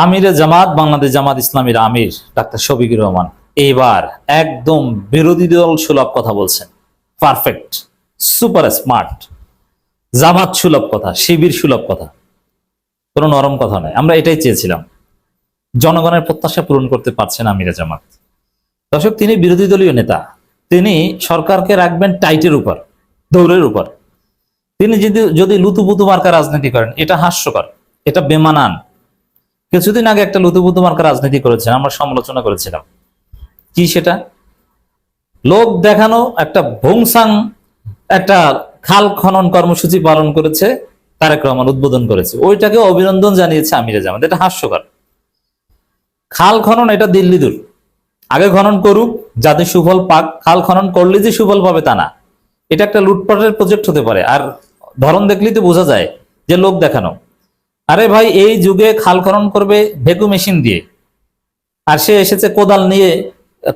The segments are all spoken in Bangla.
আমিরে জামাত বাংলাদেশ জামাত ইসলামীর আমির ডাক্তার শফিকুর রহমান এইবার একদম বিরোধী দল সুলভ কথা বলছেন। পারফেক্ট, সুপার স্মার্ট, জামাত সুলভ কথা, শিবির সুলভ কথা, কোনো নরম কথা নয়। আমরা এটাই চেয়েছিলাম। জনগণের প্রত্যাশা পূরণ করতে পারছেন আমিরে জামাত। দর্শক, তিনি বিরোধী দলীয় নেতা, তিনি সরকারকে রাখবেন টাইটের উপর, দৌড়ের উপর। তিনি যদি লুতুপুতু মার্কা রাজনীতি করেন, এটা হাস্যকর, এটা বেমানান। কিছুদিন আগে একটা লুতুপুতু মার্কা রাজনীতি করেছেন, আমরা সমালোচনা করেছিলাম। কি সেটা? লোক দেখানো একটা ভংসাং একটা খাল খনন কর্মসূচি পালন করেছে, তারেক রহমান উদ্বোধন করেছে, ওইটাকে অভিনন্দন জানিয়েছে আমিরে জামাত। এটা হাস্যকর। খাল খনন এটা দিল্লি দূর, আগে খনন করুক, যাতে সুফল পাক। খাল খনন করলে যে সুফল পাবে তা না, এটা একটা লুটপাটের প্রজেক্ট হতে পারে। আর ধরন দেখলেই তো বোঝা যায় যে লোক দেখানো। আরে ভাই, এই যুগে খাল খনন করবে ভেকু মেশিন দিয়ে, আর সে এসেছে কোদাল নিয়ে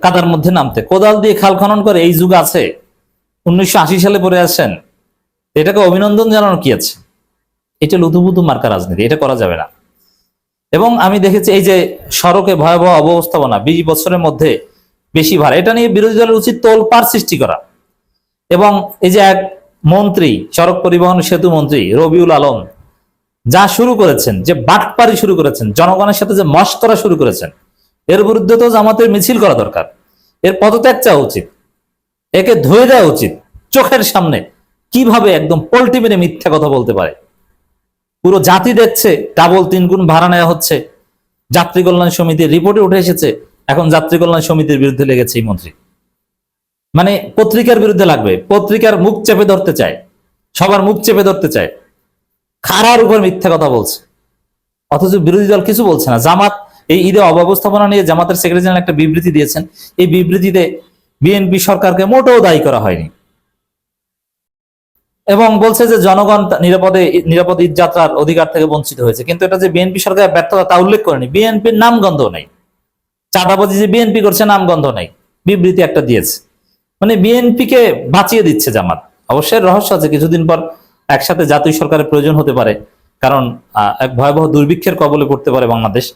কাদার মধ্যে নামতে। কোদাল দিয়ে খাল খনন করে এই যুগ আছে? 1980 সালে পড়ে আসছেন। এটাকে অভিনন্দন জানানো কি আছে? এটা লুতুপুতু মার্কা রাজনীতি, এটা করা যাবে না। এবং আমি দেখেছি এই যে সড়কে ভয়াবহ অবস্থাপনা, 20 বছরের মধ্যে বেশি ভাড়া, এটা নিয়ে বিরোধী দলের উচিত তোলপাড় সৃষ্টি করা। এবং এই যে এক মন্ত্রী, সড়ক পরিবহন সেতু মন্ত্রী রবিউল আলম যা শুরু করেছেন, যে বাটপারি শুরু করেছেন, জনগণের সাথে যে মশকরা শুরু করেছেন, এর বিরুদ্ধে তো জামাতের মিছিল করা দরকার। এর পদত্যাগ চাওয়া উচিত, একে ধুয়ে দেওয়া উচিত চোখের সামনে। কিভাবে একদম পল্টি মেরে মিথ্যা কথা বলতে পারে? পুরো জাতি দেখছে ডাবল 3 গুণ ভাড়া নেওয়া হচ্ছে। যাত্রী কল্যাণ সমিতির রিপোর্টে উঠে এসেছে, এখন যাত্রী কল্যাণ সমিতির বিরুদ্ধে লেগেছে এই মন্ত্রী। মানে পত্রিকার বিরুদ্ধে লাগবে, পত্রিকার মুখ চেপে ধরতে চায়, সবার মুখ চেপে ধরতে চায়, খাড়ার উপর মিথ্যা কথা বলছে। অথচ বিরোধী দল কিছু বলছে না। জামাত এই ঈদে অব্যবস্থাপনা নিয়ে জামাতের সেক্রেটারি জেনারেল একটা বিবৃতি দিয়েছেন। এই বিবৃতিতে বিএনপি সরকারকে মোটেও দায়ী করা হয়নি, এবং বলছে যে জনগণ নিরাপদ ঈদ যাত্রার অধিকার থেকে বঞ্চিত হয়েছে। কিন্তু এটা যে বিএনপি সরকারের ব্যর্থতা তা উল্লেখ করেনি। বিএনপির নামগন্ধ নেই, চাঁদাবাজি যে বিএনপি করছে নামগন্ধ নেই, বিবৃতি একটা দিয়েছে। মানে বিএনপিকে বাঁচিয়ে দিচ্ছে জামাত। অবশ্যই রহস্য আছে, কিছুদিন পর একসাথে জাতীয় সরকারের প্রয়োজন হতে পারে, কারণ এক ভয়াবহ দুর্ভিক্ষের কবলে পড়তে পারে বাংলাদেশ।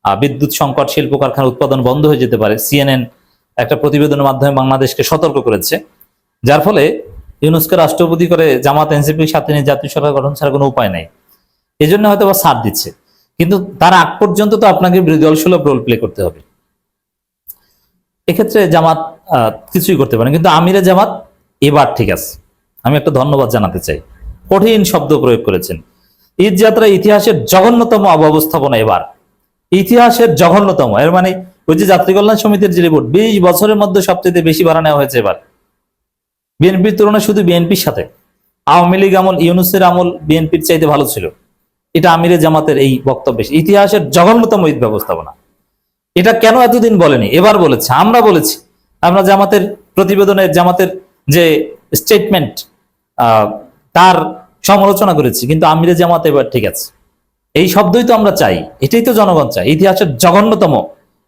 বিদ্যুৎ সংকট, শিল্প কারখানার উৎপাদন বন্ধ হয়ে যেতে পারে। সিএনএন একটা প্রতিবেদনের মাধ্যমে বাংলাদেশকে সতর্ক করেছে, যার ফলে ইউনুসকে রাষ্ট্রপতি করে জামাত এনসিপির সাথে নিয়ে জাতীয় সরকার গঠন ছাড়া কোনো উপায় নেই। এই জন্য হয়তো বা ছাড় দিচ্ছে, কিন্তু তার আগ পর্যন্ত তো আপনাকে বিরোধী দল সুলভ রোল প্লে করতে হবে। এক্ষেত্রে জামাত কিছুই করতে পারে, কিন্তু আমিরে জামাত এবার ঠিক আছে। আমি একটা ধন্যবাদ জানাতে চাই, কঠিন শব্দ প্রয়োগ করেছেন। ঈদ যাত্রা ইতিহাসের জঘন্যতম অব্যবস্থাপনা, এবার ইতিহাসের জঘন্যতম। এর মানে ওই যে যাত্রী কল্যাণ সমিতির যে রিপোর্ট, 20 বছরের মধ্যে সবচেয়ে বেশি ভাড়া নেওয়া হয়েছে এবার বিএনপির তুলনায়। শুধু বিএনপির সাথে আওয়ামী লীগ আমল, ইউনুসের আমল বিএনপির চাইতে ভালো ছিল। এটা আমিরে জামাতের এই বক্তব্য, ইতিহাসের জঘন্যতম ঈদ ব্যবস্থাপনা। এটা কেন এতদিন বলেনি, এবার বলেছে। আমরা বলেছি, আমরা জামাতের প্রতিবেদনের, জামাতের যে স্টেটমেন্ট, তার সমালোচনা করেছি, কিন্তু আমিরে জামাত এবার ঠিক আছে। এই শব্দই তো আমরা চাই, এটাই তো জনগণ চায়। ইতিহাসের জঘন্যতম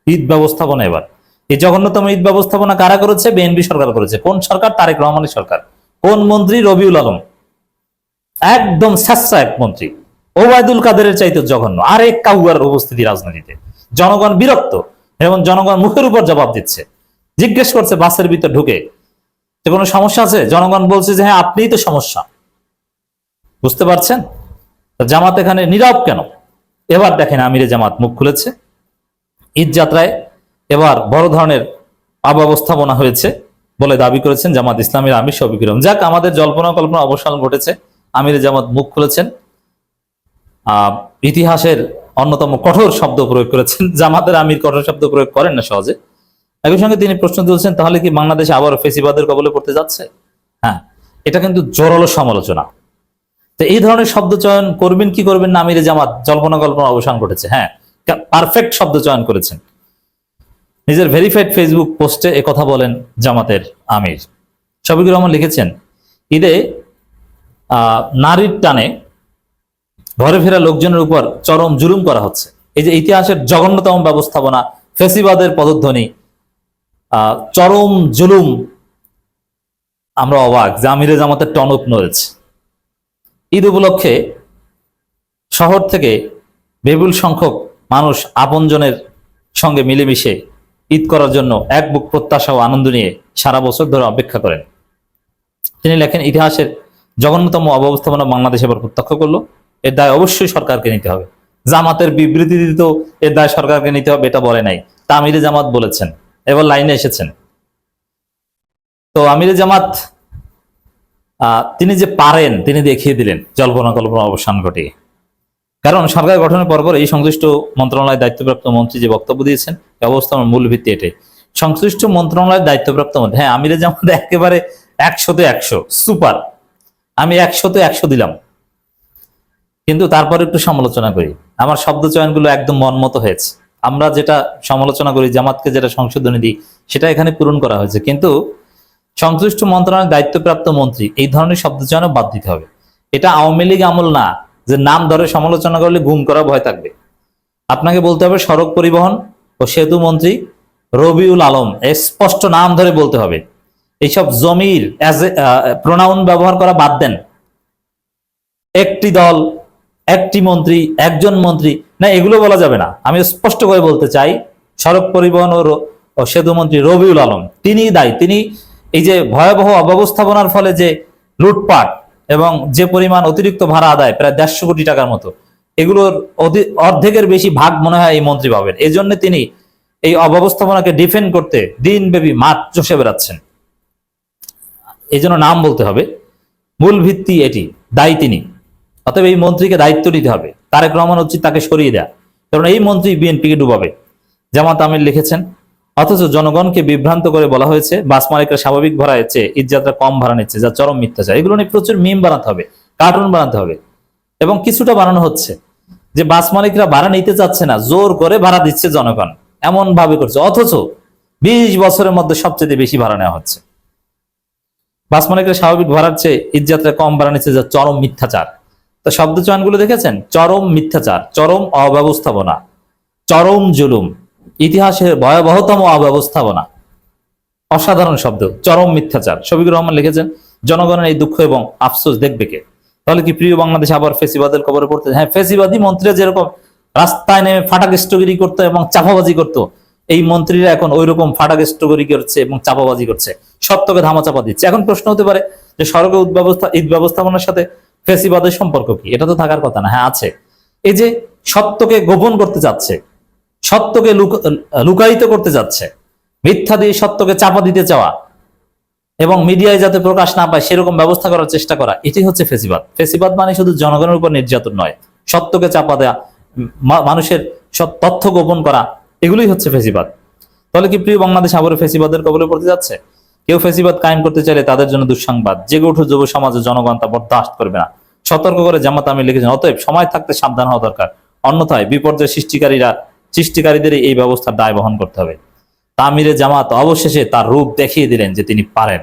ঈদ ব্যবস্থাপনা এবার। এই জঘন্যতম ঈদ ব্যবস্থাপনা কারা করেছে? বিএনপি সরকার করেছে। কোন সরকার? তারেক রহমানের সরকার। কোন মন্ত্রী? রবিউল আলম। একদম স্যাঁচা এক মন্ত্রী, ওবায়দুল কাদেরের চাইতে জঘন্য। আরেক কাউয়ার উপস্থিতি রাজনীতিতে। জনগণ বিরক্ত, এবং জনগণ মুখের উপর জবাব দিচ্ছে। জিজ্ঞেস করছে বাসের ভিতর ঢুকে যে কোনো সমস্যা আছে? জনগণ বলছে যে হ্যাঁ, আপনিই তো সমস্যা। বুঝতে পারছেন? জামাত এখানে নীরব কেন? এবার দেখেন আমিরে জামাত মুখ খুলেছে। ঈদ যাত্রায় এবার বড় ধরনের অব্যবস্থাপনা হয়েছে বলে দাবি করেছেন জামাত ইসলামীর আমির শফিকুর রহমান। যাক, আমাদের জল্পনা কল্পনা অবসান ঘটেছে, আমিরে জামাত মুখ খুলেছেন। ইতিহাসের অন্যতম কঠোর শব্দ প্রয়োগ করেছেন। জামাতের আমির কঠোর শব্দ প্রয়োগ করেন না সহজে। একই সঙ্গে তিনি প্রশ্ন তুলছেন, তাহলে কি বাংলাদেশ আবার ফেসিবাদের কবলে পড়তে যাচ্ছে? হ্যাঁ, এটা কিন্তু জোরালো সমালোচনা। তো এই ধরনের শব্দ চয়ন করবেন কি করবেন না আমিরে জামাত, জল্পনা কল্পনা অবসান ঘটেছে। হ্যাঁ, পারফেক্ট শব্দ চয়ন করেছেন। নিজের ভেরিফাইড ফেসবুক পোস্টে একথা বলেন জামাতের আমির শফিকুর রহমান। লিখেছেন, ঈদে নারীর টানে ঘরে ফেরা লোকজনের উপর চরম জুলুম করা হচ্ছে। এই যে ইতিহাসের জঘন্যতম ব্যবস্থাপনা, ফেসিবাদের পদধ্বনি, চরম জুলুম। আমরা অবাক যে আমিরে জামাতের টনক নড়েছে। ঈদ উপলক্ষে শহর থেকে বিপুল সংখ্যক মানুষ আপনজনের সঙ্গে মিলেমিশে ঈদ করার জন্য এক বুক প্রত্যাশা ও আনন্দ নিয়ে সারা বছর ধরে অপেক্ষা করেন। তিনি লেখেন, ইতিহাসের জঘন্যতম অব্যবস্থাপনা বাংলাদেশ এবার প্রত্যক্ষ করলো। এর দায় অবশ্যই সরকারকে নিতে হবে। জামাতের বিবৃতি দিত এর দায় সরকারকে নিতে হবে, এটা বলে নাই, তা আমিরে জামাত বলেছেন, এবার লাইনে এসেছেন। তো আমিরে জামাত তিনি যে পারেন তিনি দেখিয়ে দিলেন জল্পনা কল্পনা অবসান ঘটিয়ে। কারণ সরকার গঠনের পরপর এই সংশ্লিষ্ট মন্ত্রণালয়ের দায়িত্বপ্রাপ্ত মন্ত্রী যে বক্তব্য দিয়েছেন, ব্যবস্থাপনার মূল ভিত্তি এটাই। সংশ্লিষ্ট মন্ত্রণালয়ের দায়িত্বপ্রাপ্ত মন্ত্রী, হ্যাঁ আমিরে জামাত একেবারে 100-তে 100 সুপার, আমি 100-তে 100 দিলাম। কিন্তু তারপর একটু সমালোচনা করি, আমার শব্দ চয়নগুলো একদম মন মতো হয়েছে। আমরা যেটা সমালোচনা করি, জামাতকে যেটা সংশোধনী দিই, সেটা এখানে পূরণ করা হয়েছে। কিন্তু সংশ্লিষ্ট মন্ত্রণালয়ের দায়িত্বপ্রাপ্ত মন্ত্রী, এই ধরনের শব্দ চয়নও বাদ দিতে হবে। এটা আওয়ামী লীগ আমল না যে নাম ধরে সমালোচনা করলে গুম করা ভয় থাকবে। আপনাকে বলতে হবে সড়ক পরিবহন ও সেতু মন্ত্রী রবিউল আলম, স্পষ্ট নাম ধরে বলতে হবে। এইসব জমির প্রোনাউন ব্যবহার করা বাদ দেন। একটি দল, একটি মন্ত্রী, একজন মন্ত্রী, না এগুলো বলা যাবে না। আমি স্পষ্ট করে বলতে চাই, সড়ক পরিবহন ও সেতু মন্ত্রী রবিউল আলম তিনি দায়ী। তিনি এই যে ভয়াবহ অব্যবস্থাপনার ফলে যে লুটপাট এবং যে পরিমাণ অতিরিক্ত ভাড়া আদায়, প্রায় 150 কোটি টাকার মতো, এগুলোর অর্ধেকের বেশি ভাগ মনে হয় এই মন্ত্রী পাবেন। এই জন্য তিনি এই অব্যবস্থাপনাকে ডিফেন্ড করতে দিনব্যাপী মাঠ চষে বেড়াচ্ছেন। এই জন্য নাম বলতে হবে, মূল ভিত্তি এটি, দায়ী তিনি। অতএব এই মন্ত্রীকে দায়িত্ব নিতে হবে। তারেক রহমান উচিত তাকে সরিয়ে দেয়া, কারণ এই মন্ত্রী বিএনপিকে ডুবাবে। জামাত আমির লিখেছেন, অথচ জনগণকে বিভ্রান্ত করে বলা হয়েছে বাস মালিকরা স্বাভাবিক ভাড়ায় চেয়ে ঈদযাত্রা কম ভাড়া নিচ্ছে, যা চরম মিথ্যাচার। এগুলো নিয়ে প্রচুর মিম বানাতে হবে, কার্টুন বানাতে হবে, এবং কিছুটা বানানো হচ্ছে যে বাস মালিকরা ভাড়া নিতে চাচ্ছে না, জোর করে ভাড়া দিচ্ছে জনগণ, এমন ভাবে করছে। অথচ 20 বছরের মধ্যে সবচেয়ে বেশি ভাড়া নেওয়া হচ্ছে। বাস মালিকরা স্বাভাবিক ভাড়ার চেয়ে ঈদযাত্রা কম ভাড়া নিচ্ছে, যা চরম মিথ্যাচার। তো শব্দ চয়নগুলো দেখেছেন, চরম মিথ্যাচার, চরম অব্যবস্থাপনা, চরম জুলুম, ইতিহাসের ভয়াবহতম অব্যবস্থাপনা, অসাধারণ শব্দ, চরম মিথ্যাচার। শফিকুর রহমান লিখেছেন, জনগণের এই দুঃখ এবং আফসোস দেখবে কে? তাহলে কি প্রিয় বাংলাদেশ আবার ফেসিবাদের কবরে পড়তে? হ্যাঁ, ফেসিবাদী মন্ত্রীরা যেরকম রাস্তায় নেমে ফাটাকেষ্টগিরি করতো এবং চাপাবাজি করতো, এই মন্ত্রীরা এখন ওই রকম ফাটাকেষ্টগিরি করছে এবং চাপাবাজি করছে, সত্যকে ধামাচাপা দিচ্ছে। এখন প্রশ্ন হতে পারে যে সড়কের ঈদ ব্যবস্থাপনার সাথে ফেসিবাদের সম্পর্ক কি? এটা তো থাকার কথা না। হ্যাঁ আছে। এই যে সত্যকে গোপন করতে চাচ্ছে, সত্যকে লুকায়িত করতে যাচ্ছে, মিথ্যা দিয়ে সত্যকে চাপা দিতে চাওয়া এবং মিডিয়ায় যাতে প্রকাশ না পায় সেরকম ব্যবস্থা করার চেষ্টা করা, এটি হচ্ছে ফেসিবাদ। ফেসিবাদ মানে শুধু জনগণের উপর নির্যাতন নয়, সত্যকে চাপা দেয়া, মানুষের সব তথ্য গোপন করা, এগুলোই হচ্ছে ফেসিবাদ। তাহলে কি প্রিয় বাংলাদেশ আবারও ফেসিবাদের কবলে পড়তে যাচ্ছে? কেউ ফেসিবাদ কায়েম করতে চাইলে তাদের জন্য দুঃসংবাদ, জেগে উঠো যুব সমাজে, জনগণ তা বরদাস্ত করবে না, সতর্ক করে জামাত আমির লিখেছেন। অতএব সময় থাকতে সাবধান হওয়া দরকার, অন্যথায় বিপর্যয় সৃষ্টিকারীদের এই ব্যবস্থার দায় বহন করতে হবে। আমিরে জামাত অবশেষে তার রূপ দেখিয়ে দিলেন যে তিনি পারেন।